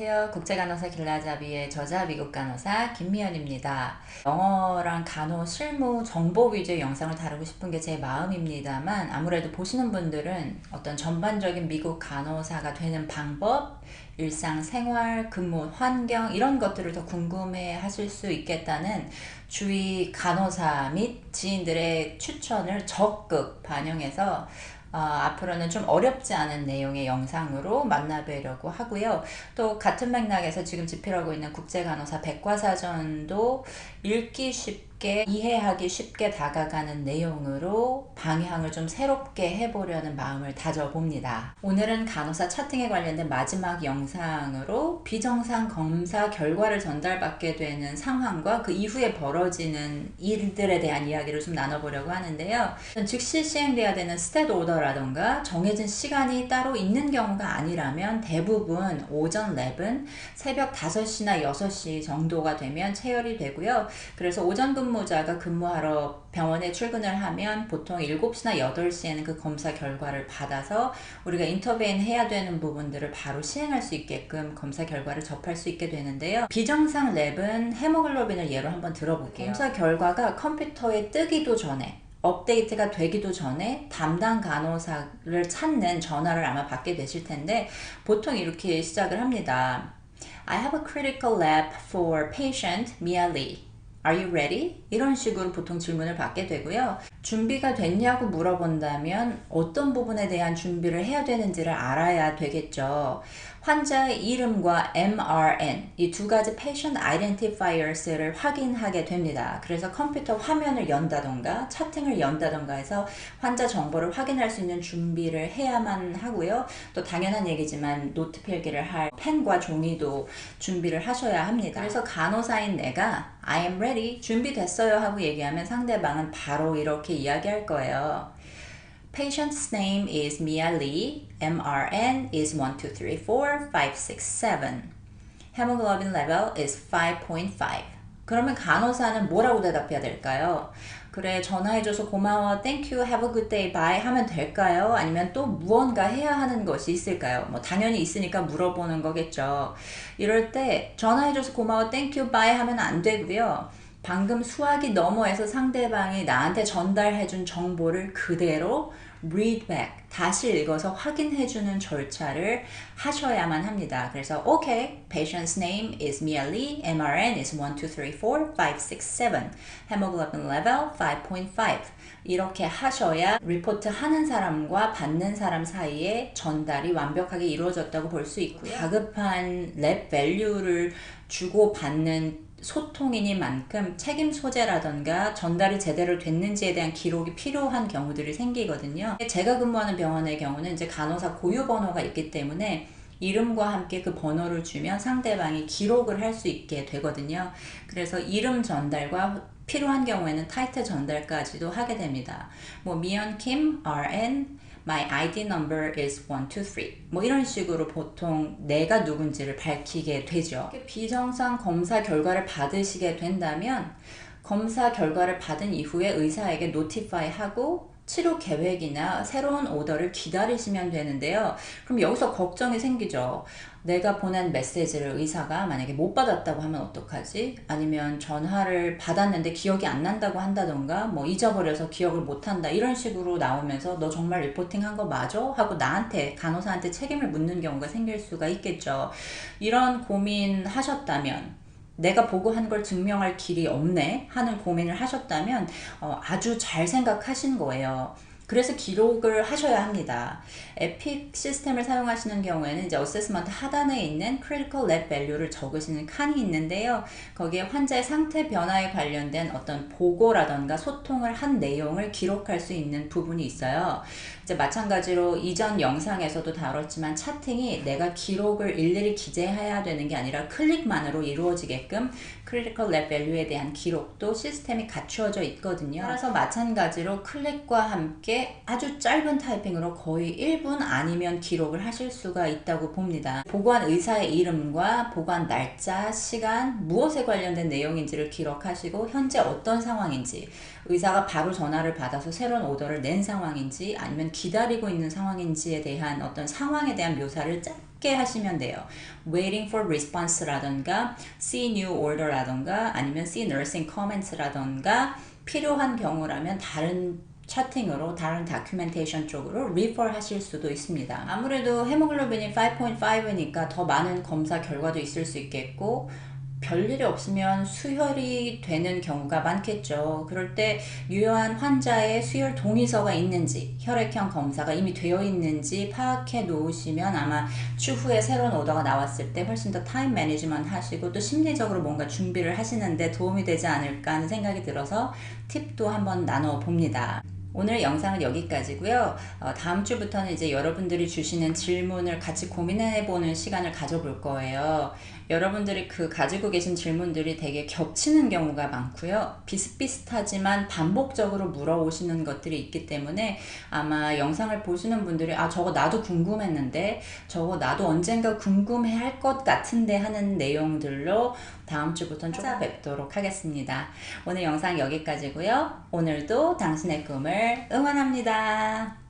안녕하세요. 국제간호사 길라잡이의 저자 미국 간호사 김미연입니다. 영어랑 간호 실무 정보 위주의 영상을 다루고 싶은 게 제 마음입니다만 아무래도 보시는 분들은 어떤 전반적인 미국 간호사가 되는 방법, 일상생활, 근무 환경 이런 것들을 더 궁금해 하실 수 있겠다는 주위 간호사 및 지인들의 추천을 적극 반영해서 앞으로는 좀 어렵지 않은 내용의 영상으로 만나뵈려고 하고요. 또 같은 맥락에서 지금 집필하고 있는 국제간호사 백과사전도 읽기 쉽게 이해하기 쉽게 다가가는 내용으로 방향을 좀 새롭게 해보려는 마음을 다져봅니다. 오늘은 간호사 차팅에 관련된 마지막 영상으로 비정상 검사 결과를 전달받게 되는 상황과 그 이후에 벌어지는 일들에 대한 이야기를 좀 나눠보려고 하는데요. 즉시 시행돼야 되는 스탯 오더라던가 정해진 시간이 따로 있는 경우가 아니라면 대부분 오전 랩은 새벽 5시나 6시 정도가 되면 체열이 되고요. 그래서 오전 근무자가 근무하러 병원에 출근을 하면 보통 7시나 8시에는 그 검사 결과를 받아서 우리가 인터베인 해야 되는 부분들을 바로 시행할 수 있게끔 검사 결과를 접할 수 있게 되는데요. 비정상 랩은 헤모글로빈을 예로 한번 들어볼게요. 검사 결과가 컴퓨터에 뜨기도 전에 업데이트가 되기도 전에 담당 간호사를 찾는 전화를 아마 받게 되실 텐데 보통 이렇게 시작을 합니다. I have a critical lab for patient Mia Lee. Are you ready? 이런 식으로 보통 질문을 받게 되고요. 준비가 됐냐고 물어본다면 어떤 부분에 대한 준비를 해야 되는지를 알아야 되겠죠. 환자의 이름과 MRN, 이 두 가지 Patient Identifiers를 확인하게 됩니다. 그래서 컴퓨터 화면을 연다던가 차팅을 연다던가 해서 환자 정보를 확인할 수 있는 준비를 해야만 하고요. 또 당연한 얘기지만 노트 필기를 할 펜과 종이도 준비를 하셔야 합니다. 그래서 간호사인 내가 I am ready, 준비됐어요 하고 얘기하면 상대방은 바로 이렇게 이야기할 거예요. Patient's name is Mia Lee. MRN is 1, 2, 3, 4, 5, 6, 7. Hemoglobin level is 5.5. 그러면 간호사는 뭐라고 대답해야 될까요? 그래, 전화해줘서 고마워, thank you, have a good day, bye 하면 될까요? 아니면 또 무언가 해야 하는 것이 있을까요? 뭐 당연히 있으니까 물어보는 거겠죠. 이럴 때 전화해줘서 고마워, thank you, bye 하면 안 되고요. 방금 수화기 너머에서 상대방이 나한테 전달해준 정보를 그대로 read back, 다시 읽어서 확인해주는 절차를 하셔야만 합니다. 그래서 okay, patient's name is Mia Lee, MRN is 1, 2, 3, 4, 5, 6, 7, hemoglobin level 5.5 이렇게 하셔야 리포트 하는 사람과 받는 사람 사이에 전달이 완벽하게 이루어졌다고 볼 수 있고요. 다급한 랩 밸류를 주고받는 소통이니만큼 책임 소재라던가 전달이 제대로 됐는지에 대한 기록이 필요한 경우들이 생기거든요. 제가 근무하는 병원의 경우는 이제 간호사 고유 번호가 있기 때문에 이름과 함께 그 번호를 주면 상대방이 기록을 할 수 있게 되거든요. 그래서 이름 전달과 필요한 경우에는 타이틀 전달까지도 하게 됩니다. 뭐 미연 김 RN My ID number is 1, 2, 3. 뭐 이런 식으로 보통 내가 누군지를 밝히게 되죠. 비정상 검사 결과를 받으시게 된다면 검사 결과를 받은 이후에 의사에게 노티파이 하고 치료 계획이나 새로운 오더를 기다리시면 되는데요. 그럼 여기서 걱정이 생기죠. 내가 보낸 메시지를 의사가 만약에 못 받았다고 하면 어떡하지? 아니면 전화를 받았는데 기억이 안 난다고 한다던가 뭐 잊어버려서 기억을 못 한다 이런 식으로 나오면서 너 정말 리포팅 한 거 맞아? 하고 나한테 간호사한테 책임을 묻는 경우가 생길 수가 있겠죠. 이런 고민 하셨다면 내가 보고한 걸 증명할 길이 없네 하는 고민을 하셨다면 아주 잘 생각하신 거예요. 그래서 기록을 하셔야 합니다. 에픽 시스템을 사용하시는 경우에는 이제 어세스먼트 하단에 있는 critical lab value를 적으시는 칸이 있는데요. 거기에 환자의 상태 변화에 관련된 어떤 보고라던가 소통을 한 내용을 기록할 수 있는 부분이 있어요. 이제 마찬가지로 이전 영상에서도 다뤘지만 차팅이 내가 기록을 일일이 기재해야 되는 게 아니라 클릭만으로 이루어지게끔 critical lab value에 대한 기록도 시스템이 갖추어져 있거든요. 따라서 마찬가지로 클릭과 함께 아주 짧은 타이핑으로 거의 1분 아니면 기록을 하실 수가 있다고 봅니다. 보고한 의사의 이름과 보고한 날짜, 시간, 무엇에 관련된 내용인지를 기록하시고 현재 어떤 상황인지, 의사가 바로 전화를 받아서 새로운 오더를 낸 상황인지 아니면 기다리고 있는 상황인지에 대한 어떤 상황에 대한 묘사를 쉽게 하시면 돼요. waiting for response라던가 see new order라던가 아니면 see nursing comments라던가 필요한 경우라면 다른 채팅으로 다른 다큐멘테이션 쪽으로 refer 하실 수도 있습니다. 아무래도 헤모글로빈이 5.5니까 더 많은 검사 결과도 있을 수 있겠고 별일이 없으면 수혈이 되는 경우가 많겠죠. 그럴 때 유효한 환자의 수혈 동의서가 있는지 혈액형 검사가 이미 되어 있는지 파악해 놓으시면 아마 추후에 새로운 오더가 나왔을 때 훨씬 더 타임 매니지먼트 하시고 또 심리적으로 뭔가 준비를 하시는데 도움이 되지 않을까 하는 생각이 들어서 팁도 한번 나눠 봅니다. 오늘 영상은 여기까지고요. 다음 주부터는 이제 여러분들이 주시는 질문을 같이 고민해보는 시간을 가져볼 거예요. 여러분들이 가지고 계신 질문들이 되게 겹치는 경우가 많고요. 비슷비슷하지만 반복적으로 물어오시는 것들이 있기 때문에 아마 영상을 보시는 분들이 저거 나도 궁금했는데 저거 나도 언젠가 궁금해 할 것 같은데 하는 내용들로 다음 주부터는 찾아뵙도록 하겠습니다. 오늘 영상 여기까지고요. 오늘도 당신의 꿈을 응원합니다.